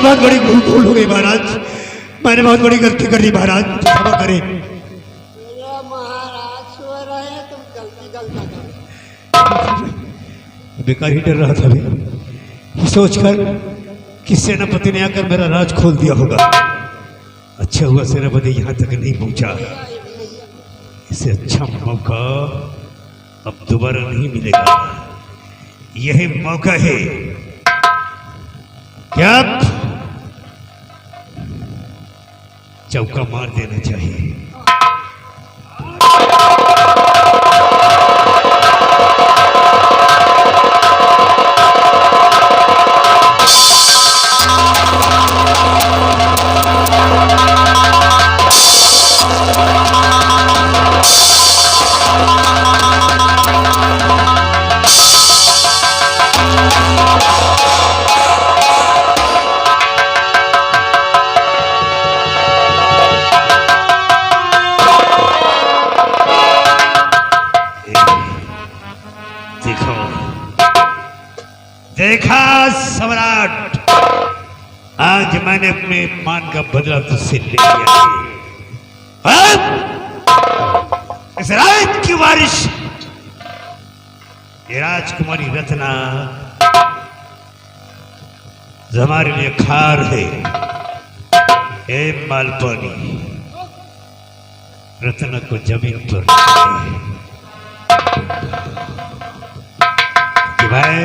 बहुत बड़ी भूल हो गई महाराज, मैंने बहुत बड़ी गलती कर दी महाराज, क्षमा करें। महाराज सो रहे तुम गलती कर बेकार ही डर रहा था मैं, सोचकर कि सेनापति ने आकर मेरा राज खोल दिया होगा। अच्छा हुआ सेनापति यहाँ तक नहीं पहुंचा। इससे अच्छा मौका अब दोबारा नहीं मिलेगा। यही मौका है क्या चौका मार देना चाहिए। देखा सम्राट, आज मैंने अपने मान का बदला तुझसे ले लिया है। इस राज की वारिश ये राजकुमारी रत्ना हमारे लिए खार है। हे मालपानी, रत्ना को जमीन पर कि भाई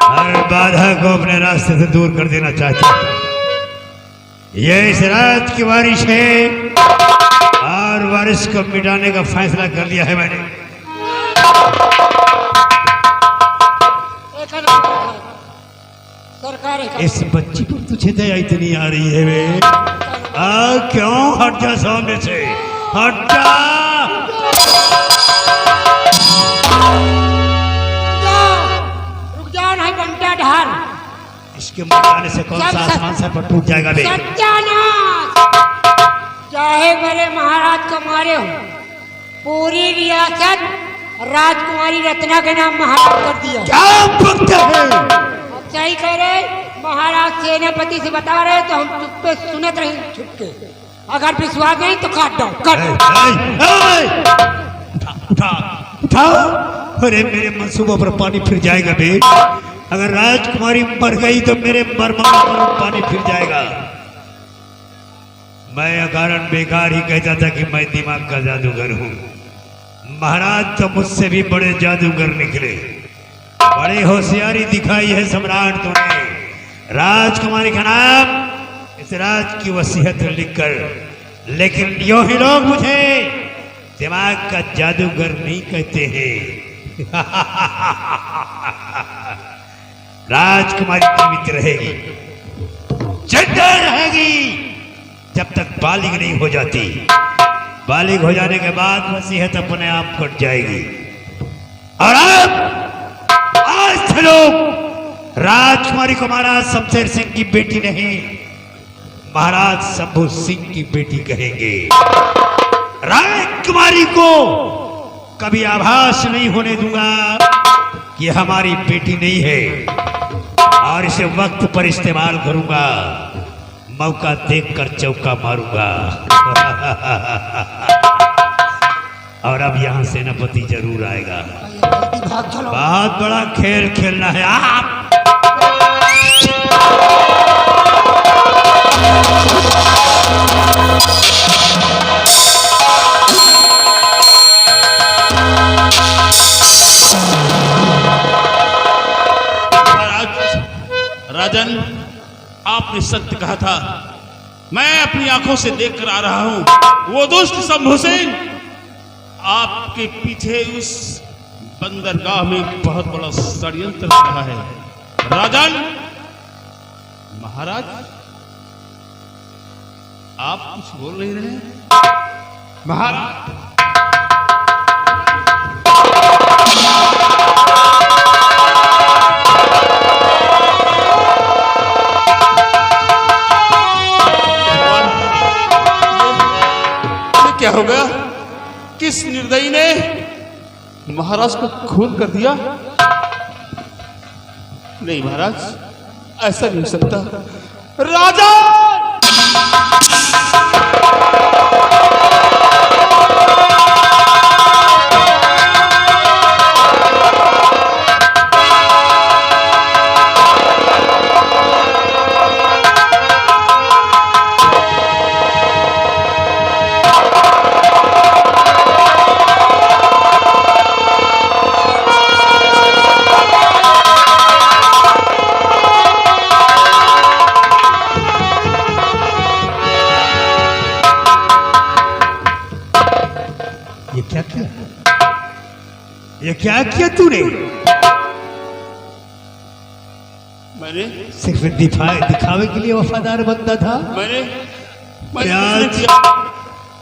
हर बाधा को अपने रास्ते से दूर कर देना चाहता हूं। यह इस रात की बारिश है और बारिश को मिटाने का फैसला कर लिया है मैंने। इस बच्ची पर तुझे दया इतनी आ रही है वे? क्यों? हट जा सामने से, हट जा। इसके मरने से कौन सा आसमान से पर टूट जाएगा बे? सत्यानाश! चाहे बड़े महाराज को मारे हो, पूरी रियासत राजकुमारी रत्ना के नाम महाराज कर दिया। क्या बकते हैं? अच्छा ही कह रहे, महाराज सेनापति से बता रहे तो हम चुप्पे सुनत रहे छुपके। अगर विश्वास नहीं तो काट दो, काट। उठा उठा। अरे मेरे मंसूबों पर पानी फिर जाएगा बे। अगर राजकुमारी मर गई तो मेरे मरमाने पर पानी फिर जाएगा। मैं अकारण बेकार ही कहता था कि मैं दिमाग का जादूगर हूं। महाराज तो मुझसे भी बड़े जादूगर निकले। बड़ी होशियारी दिखाई है सम्राट तूने। राजकुमारी का नाम इस राज की वसीयत लिखकर, लेकिन यो ही लोग मुझे दिमाग का जादूगर नहीं कहते हैं। राजकुमारी जीवित रहेगी, जिंदा रहेगी जब तक बालिग नहीं हो जाती। बालिग हो जाने के बाद वसीयत अपने आप कट जाएगी। और अब आज से लोग राजकुमारी को महाराज शमशेर सिंह की बेटी नहीं, महाराज शंभू सिंह की बेटी कहेंगे। राजकुमारी को कभी आभास नहीं होने दूंगा कि हमारी बेटी नहीं है, और इसे वक्त पर इस्तेमाल करूंगा। मौका देखकर चौका मारूंगा। और अब यहां सेनापति जरूर आएगा। बहुत बड़ा खेल खेलना है आप। राजन, आपने सत्य कहा था। मैं अपनी आंखों से देखकर आ रहा हूं। वो दुष्ट शंभू सिंह आपके पीछे उस बंदरगाह में बहुत बड़ा षड्यंत्र कर रहा है। राजन, महाराज, आप कुछ बोल नहीं रहे? महाराज, क्या हो गया? किस निर्दयी ने महाराज को खून कर दिया? नहीं महाराज, ऐसा नहीं हो सकता राजा। ये क्या किया तूने? मैंने सिर्फ दिखावे के लिए वफादार बंदा था।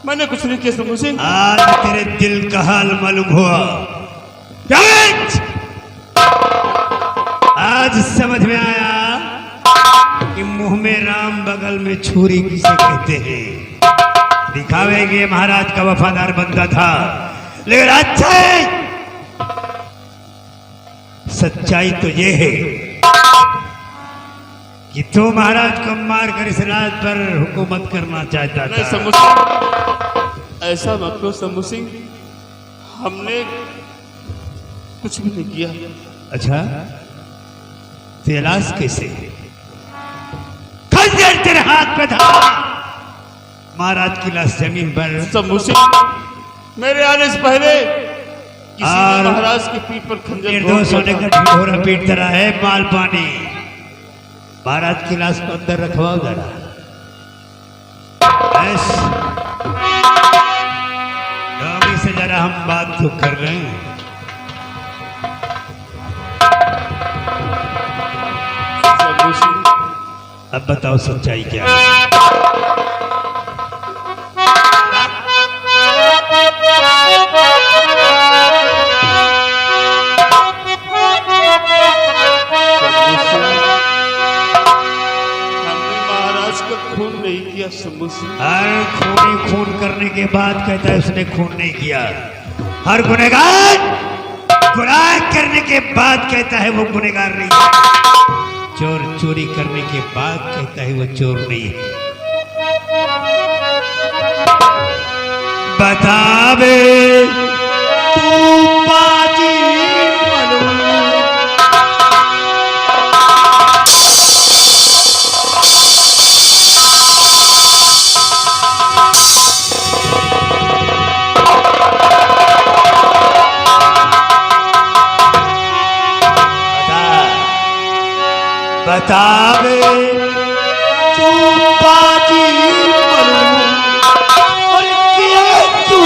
मैंने कुछ नहीं किया शंभू सिंह। आज तेरे दिल का हाल मालूम हुआ। आज समझ में आया कि मुंह में राम बगल में छुरी किसे कहते हैं। दिखावे के महाराज का वफादार बंदा था, लेकिन अच्छा है सच्चाई तो ये है कि तू महाराज को मार कर इस राज पर हुकूमत करना चाहता था। शंभू सिंह ऐसा मत करो शंभू सिंह, हमने कुछ भी नहीं किया। अच्छा तेलाश कैसे? खंजर तेरे हाथ पे था, महाराज की लाश जमीन पर। शंभू सिंह मेरे आने से पहले किसी ने महाराज की पीठ पर खंजर निर्दोष होने का ढिढोरा पीट रहा है। माल पानी महाराज की लाश को अंदर रखवाओ जरा। डॉगी से जरा हम बात तो कर रहे हैं। अब बताओ सच्चाई क्या है? खून नहीं किया शंभू सिंह। हर खून करने के बाद कहता है उसने खून नहीं किया। हर गुनहगार गुनाह करने के बाद कहता है वो गुनहगार नहीं है। चोर चोरी करने के बाद कहता है वो चोर नहीं है। बता बे तू बाजी बतावे तू बाजी मरू और किया तू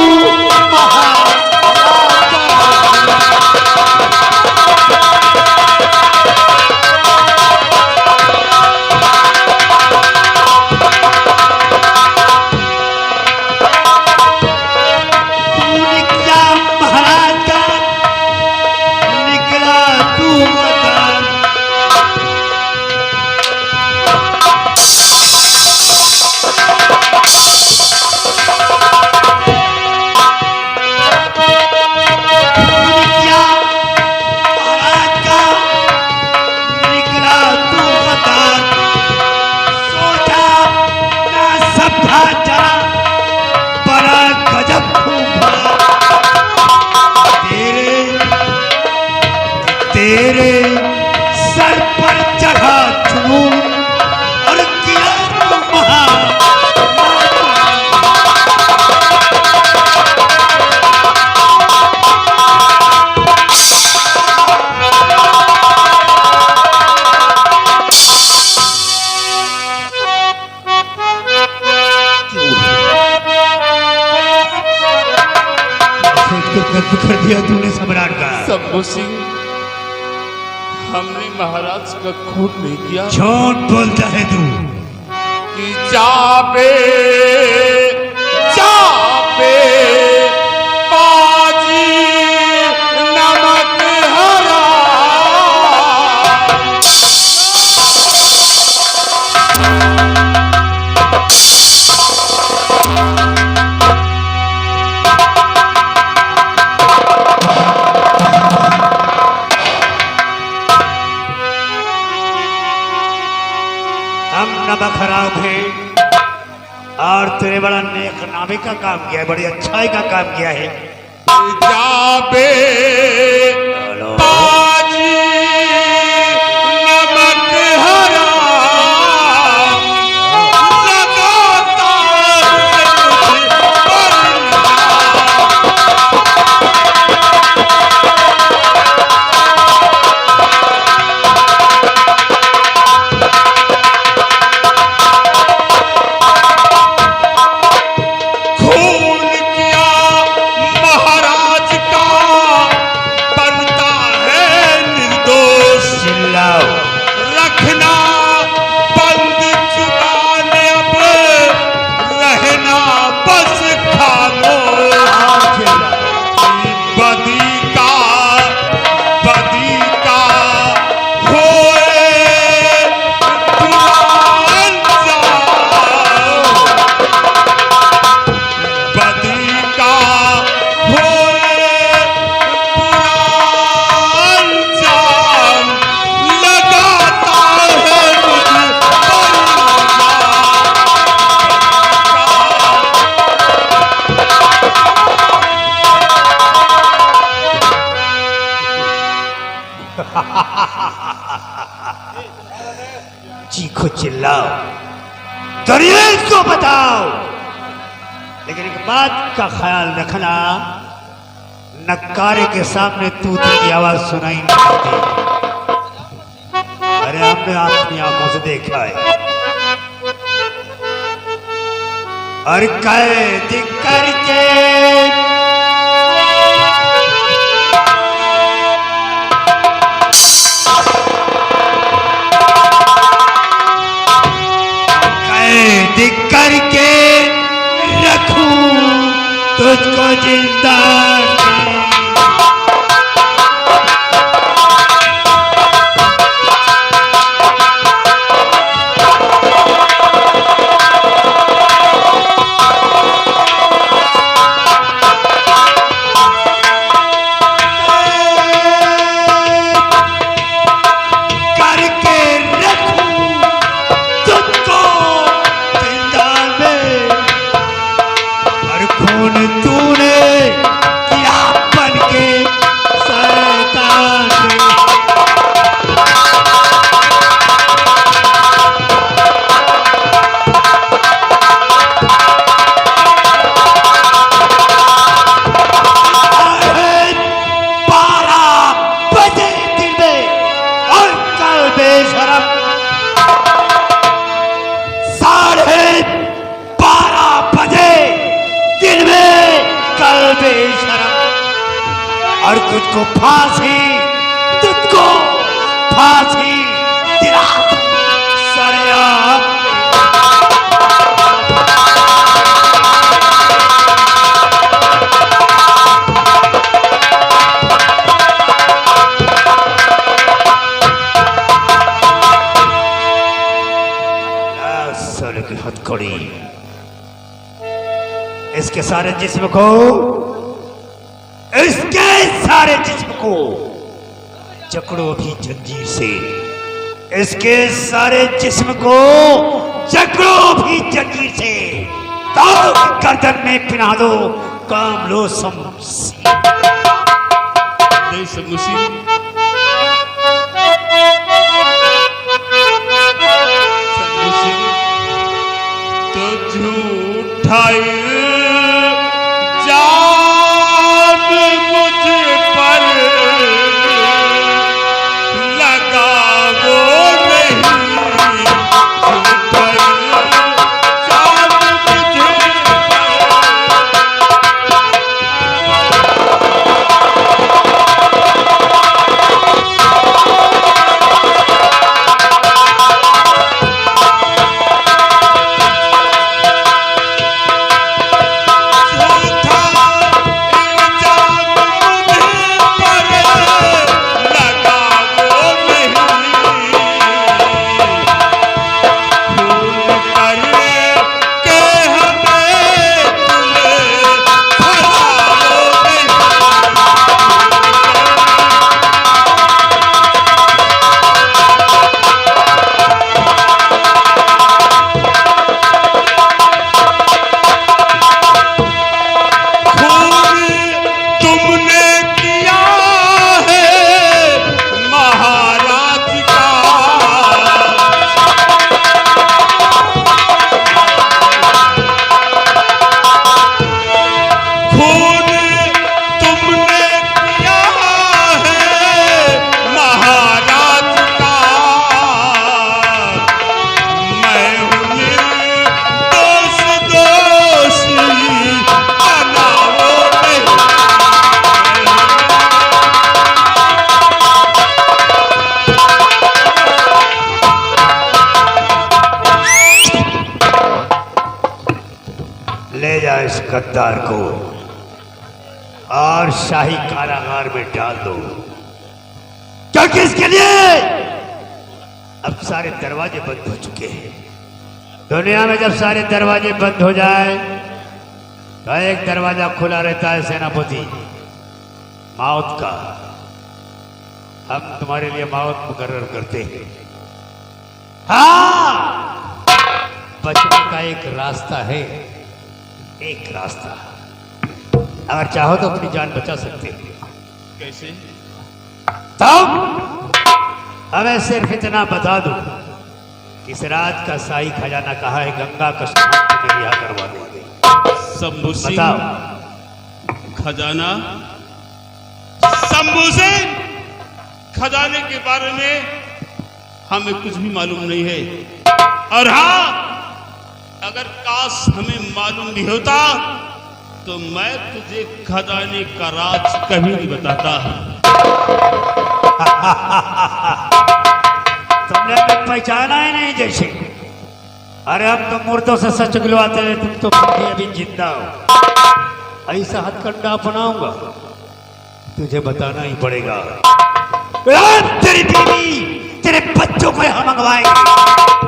तूने क्या महाराज का निकला तू बता। तेरे सर पर चढ़ा चूर और किया कर दिया तूने सम्राट का। शंभू सिंह हमने महाराज का खून नहीं किया। झूठ बोलता है तू कि जाबे जाबे बाजी नमक हरा। नमक हराम है और तेरे बड़ा नेक नामी का काम किया है, बड़ी अच्छाई का काम किया है। जाबे पाजी नमक हराम लगाता खून किया महाराज का बनता है निर्दोष। चिल्लाओ। रखना बंद जुबान अब रहना बस खामोश। और चिल्लाओ। बदी का होए दुलान जाओ। बदी का होए दुलान जाम लगाता है मुझ पर चीखो चिल्लाओ, दरियाई को बताओ, लेकिन एक बात का ख्याल रखना, नक्कारे के सामने तूती की आवाज सुनाई नहीं देती। अरे हमने अपनी आंखों से देखा है। और कैद करके कैद करके रखूं तुझको जिंदा में। करके रखूं तुझको जिंदा में। और खून तूने किया बन के शैतान में। अरे 12 बजे दिन में और कल बेशरम 12:30 बजे दिन में कल बेशरम। और तुझको फांसी दिला सरेआम। की हथकड़ी इसके सारे जिस्म को जकड़ो भी जंजीर से। इसके सारे जिस्म को जकड़ो भी जंजीर से। तो गर्दन में पिना दो काम लो समसी। तो झूठाई जान मुझ पर लगा वो नहीं। झूठाई जान मुझ गद्दार को और शाही कारागार में डाल दो। क्योंकि इसके लिए अब सारे दरवाजे बंद हो चुके हैं। दुनिया में जब सारे दरवाजे बंद हो जाए तो एक दरवाजा खुला रहता है सेनापति, मौत का। हम तुम्हारे लिए मौत मुकर्रर करते हैं। हाँ, बचने का एक रास्ता है, एक रास्ता। अगर चाहो तो अपनी जान बचा सकते हो। कैसे? तो हमें सिर्फ इतना बता दो, इस रात का शाही खजाना कहाँ है? गंगा का स्नान में रिहा करवा देंगे। शंभू सिंह, बताओ। खजाना? शंभू सिंह, खजाने के बारे में हमें कुछ भी मालूम नहीं है। और हाँ, अगर काश हमें मालूम भी होता तो मैं तुझे खजाने का राज कभी नहीं बताता। तुमने हमें पहचाना ही नहीं जैसे। अरे हम तो मुर्दों से सच गिलवाते हैं, तुम तो फिर भी अभी जिंदा हो। ऐसा हथकंडा अपनाऊंगा, तुझे बताना ही पड़ेगा। तेरी बीवी, तेरे बच्चों को यहाँ मंगवाएंगे,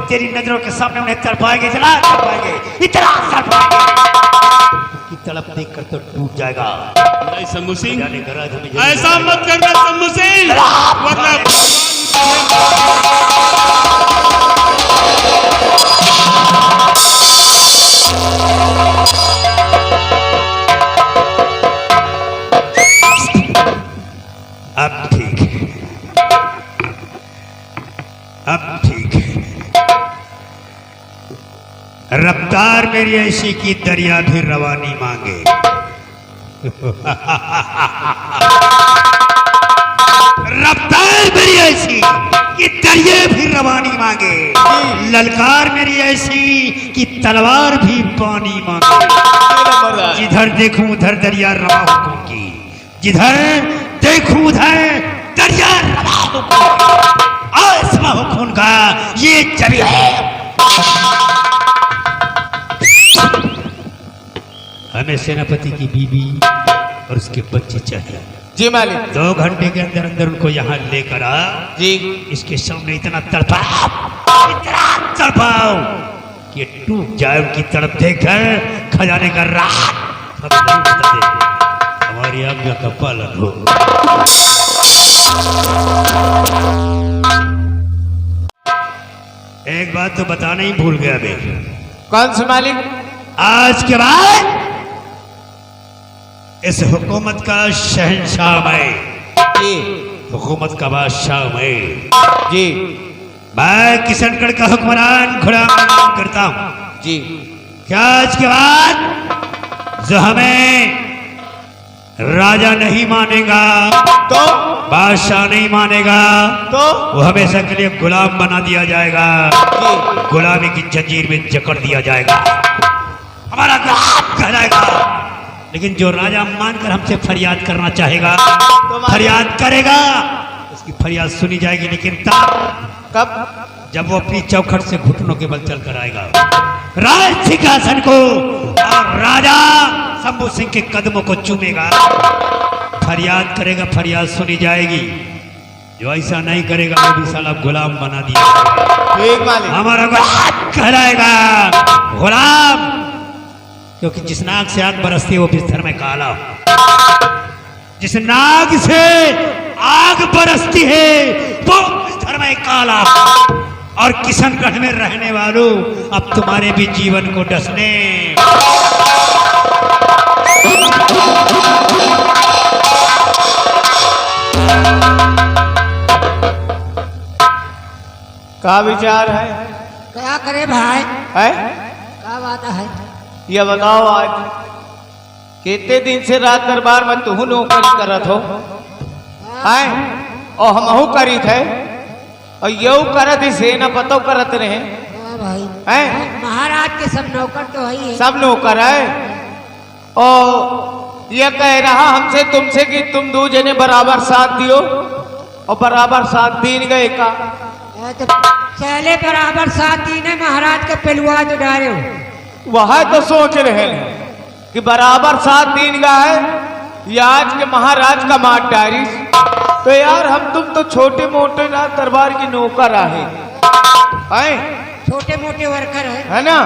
तेरी नजरों के सामने उन्हें तड़पाएंगे, इतना तड़पाएंगे, इतना तड़पाएंगे कि तड़प देखकर तो टूट जाएगा। नहीं शंभू सिंह, जाने का राज हमें ऐसा मत करना शंभू सिंह, वरना अब ठीक है, अब ठीक है। रफ्तार मेरी ऐसी कि दरिया भी रवानी मांगे। रफ्तार मेरी ऐसी कि दरिया भी रवानी मांगे। ललकार मेरी ऐसी कि तलवार भी पानी मांगे। जिधर देखूं उधर दरिया रवा हुकुम की, जिधर देखूं उधर दरिया रवा हुकुम की। आसमां हुकुम का ये जबी है। हमें सेनापति की बीवी और उसके बच्चे चाहिए। जी मालिक। 2 घंटे के अंदर अंदर उनको यहाँ लेकर आ। जी। इसके सामने इतना तड़पाओ, इतना तड़पाओ कि ये टूट जाए। उनकी तड़प देखकर खजाने का राज हम नहीं बता दे। हमारी आज्ञा का पालन हो। एक बात तो बताना ही भूल गया मैं। कौन सी मालिक? आज के बाद इस हुकूमत का शहंशाह मैं, जी। हुकूमत का बादशाह मैं। जी। मैं किशनगढ़ का हुक्मरान खुदा नाम करता हूँ। जी। क्या आज के बाद जो हमें राजा नहीं मानेगा, तो बादशाह नहीं मानेगा, तो वो हमेशा के लिए गुलाम बना दिया जाएगा। जी। गुलामी की जंजीर में जकड़ दिया जाएगा, हमारा गुलाम कहलाएगा। लेकिन जो राजा मानकर हमसे फरियाद करना चाहेगा, फरियाद करेगा, उसकी फरियाद सुनी जाएगी। लेकिन कब? जब वो अपनी चौखट से घुटनों के बल चलकर आएगा राज सिंहासन को, और राजा शंभू सिंह के कदमों को चूमेगा, फरियाद करेगा, फरियाद सुनी जाएगी। जो ऐसा नहीं करेगा वो भी साला गुलाम बना दिया जाएगा। ठीक मालिक। हमारा गुलाम कहलाएगा, गुलाम। क्योंकि जिस नाग से आग बरसती है वो बिस्तर में काला। जिस नाग से आग बरसती है वो बिस्तर में काला। और किशनगढ़ में रहने वालों, अब तुम्हारे भी जीवन को डसने। क्या विचार है? क्या करे भाई? है? क्या बात है? ये बताओ, आज कितने दिन से रात दरबार में तू नौकरी करत हो? है? और हमहू करी थे, और यू करत ही सेना पतो करत रहे। हाँ भाई। है? महाराज के सब नौकर तो है ही है। सब नौकर है। और ये कह रहा हमसे तुमसे कि तुम 2 जने बराबर साथ दियो, और बराबर साथ दीन गए का। तो पहले बराबर साथ दीने महाराज के पिलुआ तो डाले हो। वह तो सोच रहे हैं। कि बराबर 7 दिन का है या आज के महाराज का मार डारी। तो यार हम तुम तो छोटे मोटे राज दरबार की नौकर आहे, छोटे मोटे वर्कर है ना।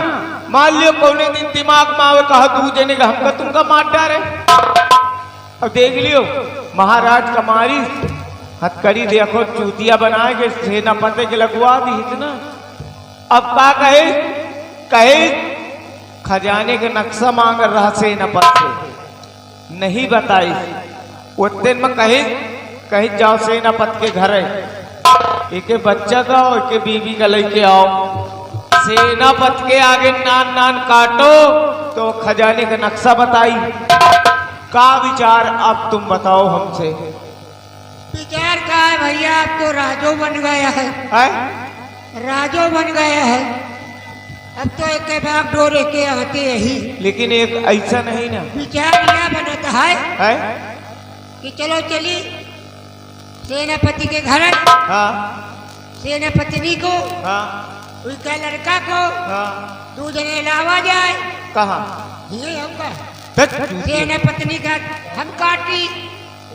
मान लियो कौने दिन दिमाग में आवे कहा दूजे ने हमका तुमका मार डारे। अब देख लियो महाराज का मारी हथकड़ी देखो चूतिया बनाए के सेनापति के लगवा दी इतना। अब का कहे खजाने के नक्शा मांग रहा सेनापति से, नहीं बताई। वो दिन में कहे जाओ सेनापति के घर है, एक बच्चा का और एक बीवी का लेके आओ। सेनापति के आगे नान काटो तो खजाने का नक्शा बताई। का विचार अब तुम बताओ हमसे। विचार का है भैया, अब तो राजो बन गया है, राजो बन गया है। अब तो एक भाग डोरे के आते यही। लेकिन एक ऐसा नहीं ना विचार यह बनता है कि चलो चली सेनापति के घर, हाँ सेनापति को, हाँ उसका लड़का को, हाँ 2 जने लावा जाए। कहा ये हमका सेनापति का हम काटी,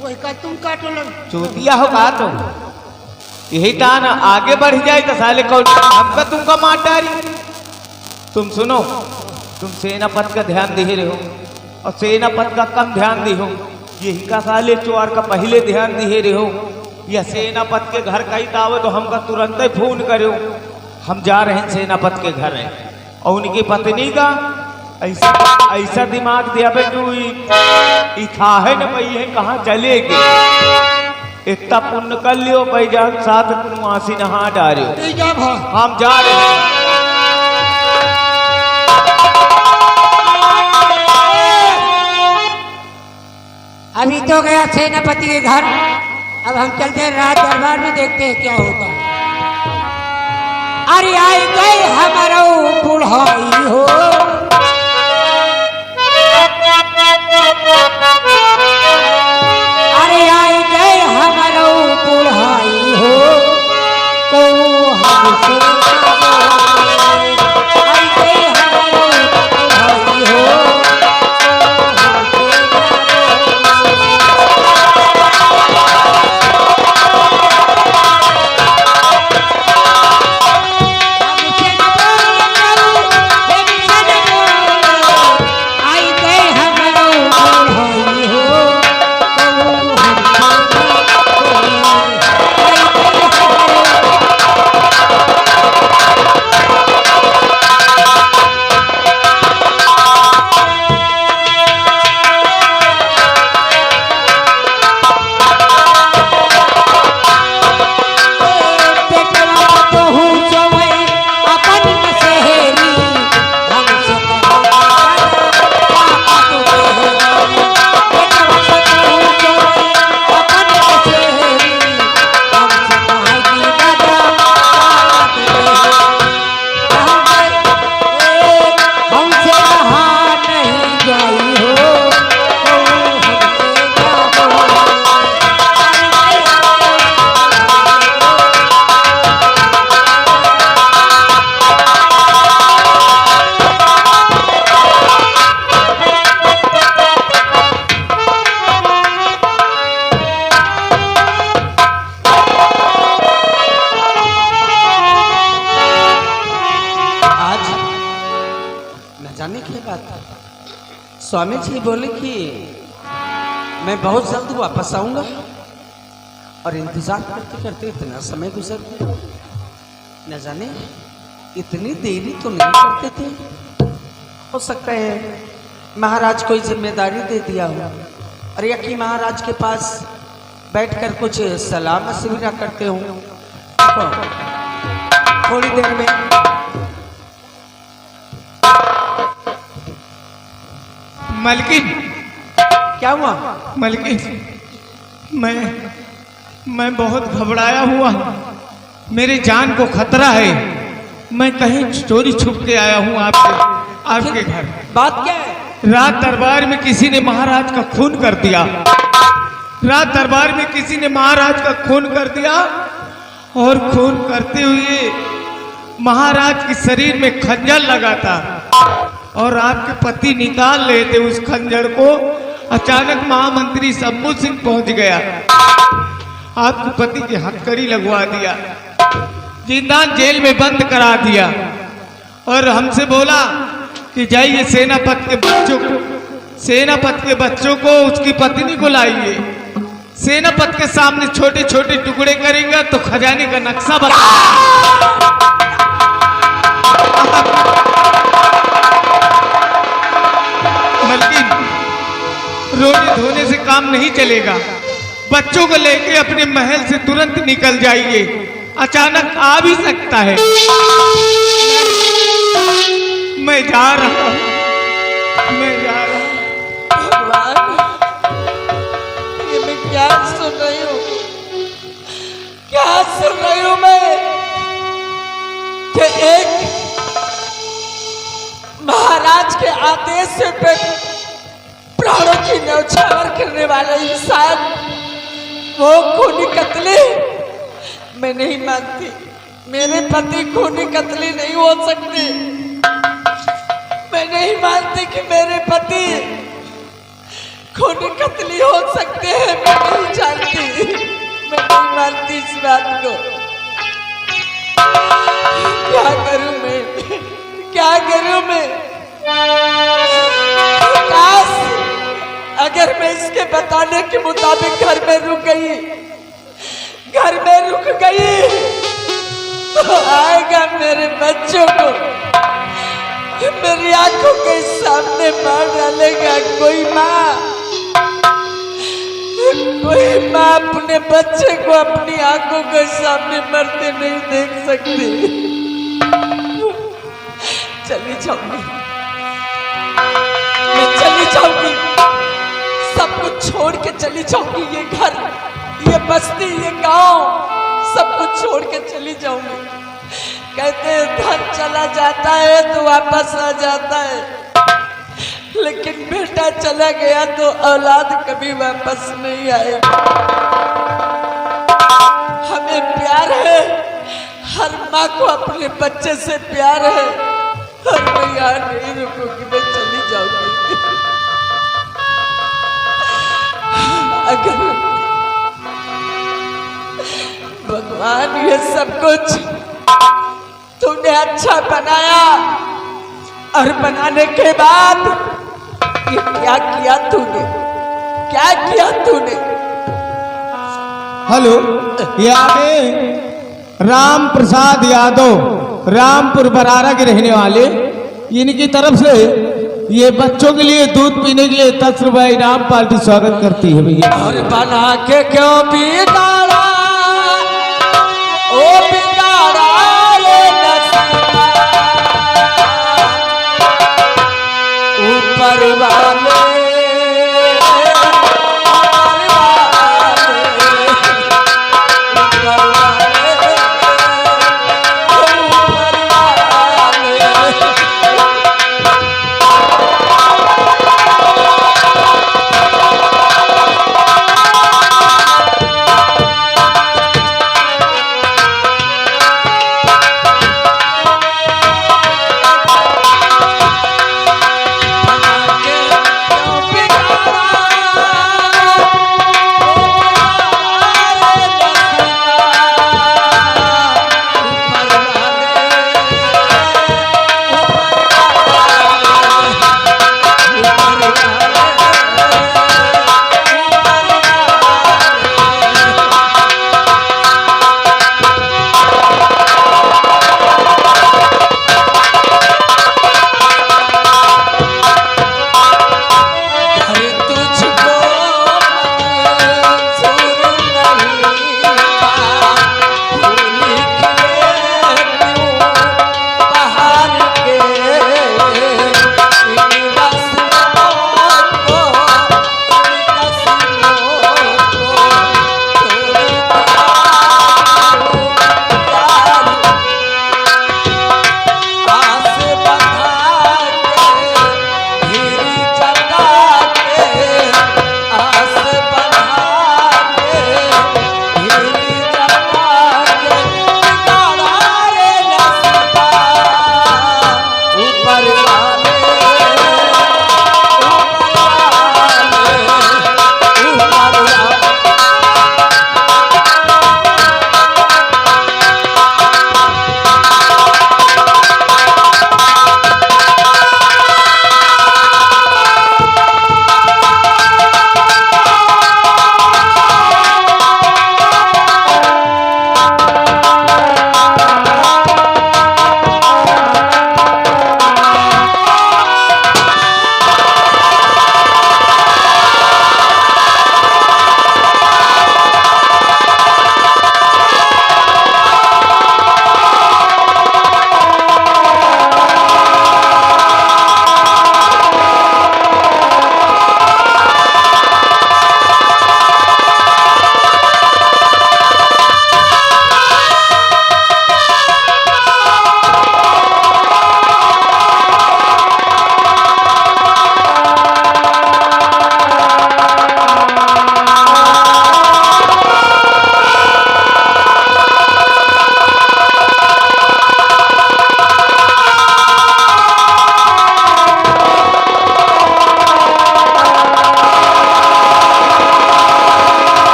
वही का तुम काटो लग। चूतिया हो कहा तो यही तान आगे बढ़ जाए तो साले कौन हमका तुमका मार डारी। तुम सुनो, तुम सेनापति का ध्यान दे रहे हो और सेनापति का कम ध्यान दे हो। यही का साले चोर का पहले ध्यान दे रहे हो। या सेनापति के घर का ही दावे तो हमका तुरंत ही फोन करो। हम जा रहे हैं सेनापति के घर है और उनकी पत्नी का ऐसा दिमाग दिया पे तू था है न भाई है कहाँ चलेगी। इतना पुण्य कर लियो भाई जान साथ तुम आसी नहा डारे हम जा रहे हैं। अभी तो गया सेनापति के घर, अब हम चलते हैं राज दरबार में, देखते हैं क्या होगा। अरे आई गए हमारा बुढ़ाई हो, अरे आई गए हमारा बुढ़ाई हो, तो हमसे आई गए हमारा बुढ़ाई हो। स्वामी जी बोले कि मैं बहुत जल्द वापस आऊंगा और इंतजार करते करते इतना समय गुजर गया। न जाने इतनी देरी तो नहीं करते थे। हो सकता है महाराज कोई जिम्मेदारी दे दिया हो और या कि महाराज के पास बैठकर कुछ सलाह मशविरा करते हो। थोड़ी देर में मलकिन क्या हुआ? मलकिन मैं बहुत घबराया हुआ, मेरे जान को खतरा है। मैं कहीं चोरी छुप के आया हूँ आपके घर। बात क्या है? रात दरबार में किसी ने महाराज का खून कर दिया। रात दरबार में किसी ने महाराज का खून कर दिया और खून करते हुए महाराज के शरीर में खंजर लगा था और आपके पति निकाल रहे थे उस खंजर को, अचानक महामंत्री शंभू सिंह पहुंच गया, आपके पति की हथकड़ी लगवा दिया, जिंदा जेल में बंद करा दिया और हमसे बोला कि जाइए सेनापति के बच्चों को उसकी पत्नी को लाइए, सेनापति के सामने छोटे छोटे टुकड़े करेंगे तो खजाने का नक्शा बता। बल्कि रोने धोने से काम नहीं चलेगा, बच्चों को लेके अपने महल से तुरंत निकल जाइए, अचानक आ भी सकता है। मैं जा रहा हूं। भगवान, ये मैं क्या सुन रही हूँ, मैं कि एक महाराज के आदेश से प्राणों की न्यौछावर करने वाला इंसान वो खूनी कत्ले। मैं नहीं मानती, मेरे पति खूनी कत्ले नहीं हो सकते। मैं नहीं मानती कि मेरे पति खूनी कत्ले हो सकते हैं। मैं नहीं जानती, मैं नहीं मानती इस बात को। क्या करूं मैं, क्या करूं मैं? काश अगर मैं इसके बताने के मुताबिक घर में रुक गई तो आएगा मेरे बच्चों को मेरी आंखों के सामने मार डालेगा। कोई माँ अपने बच्चे को अपनी आंखों के सामने मरते नहीं देख सकती। चली जाऊंगी, मैं चली जाऊंगी, सब कुछ छोड़ के चली जाऊंगी। ये घर, ये बस्ती, ये गांव, सब कुछ छोड़ के चली जाऊंगी। कहते हैं धन चला जाता है तो वापस आ जाता है, लेकिन बेटा चला गया तो औलाद कभी वापस नहीं आएगा। हमें प्यार है, हर माँ को अपने बच्चे से प्यार है, और मैं यहाँ नहीं रुकूंगी, मैं चली जाऊंगी। अगर भगवान ये सब कुछ तूने अच्छा बनाया, और बनाने के बाद ये क्या किया तूने, क्या किया तूने? हेलो, ये राम प्रसाद यादव, रामपुर बरारा के रहने वाले, इनकी तरफ से ये बच्चों के लिए दूध पीने के लिए 10 रुपए इनाम पार्टी स्वागत करती है भैया। और बना के क्यों बिगाड़ा, ओ बिगाड़ा रे नसीबा, ऊपर वाले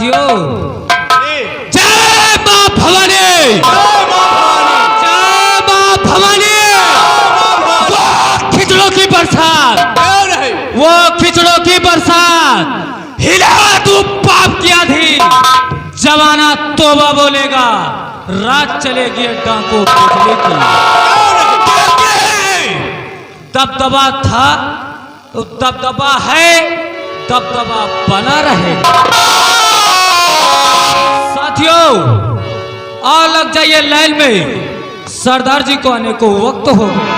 साथियों, जय मां भवानी, जय मां भवानी। वो खिचड़ों की बरसात, वो खिचड़ों की बरसात, हिला तू पाप की अधीन, जवाना तोबा बोलेगा, रात चलेगी डांकों बिजली की। दबदबा था तो दबदबा है, दबदबा बना रहेगा। साथियों, और लग जाइए लाइन में, सरदार जी को आने को वक्त हो गया।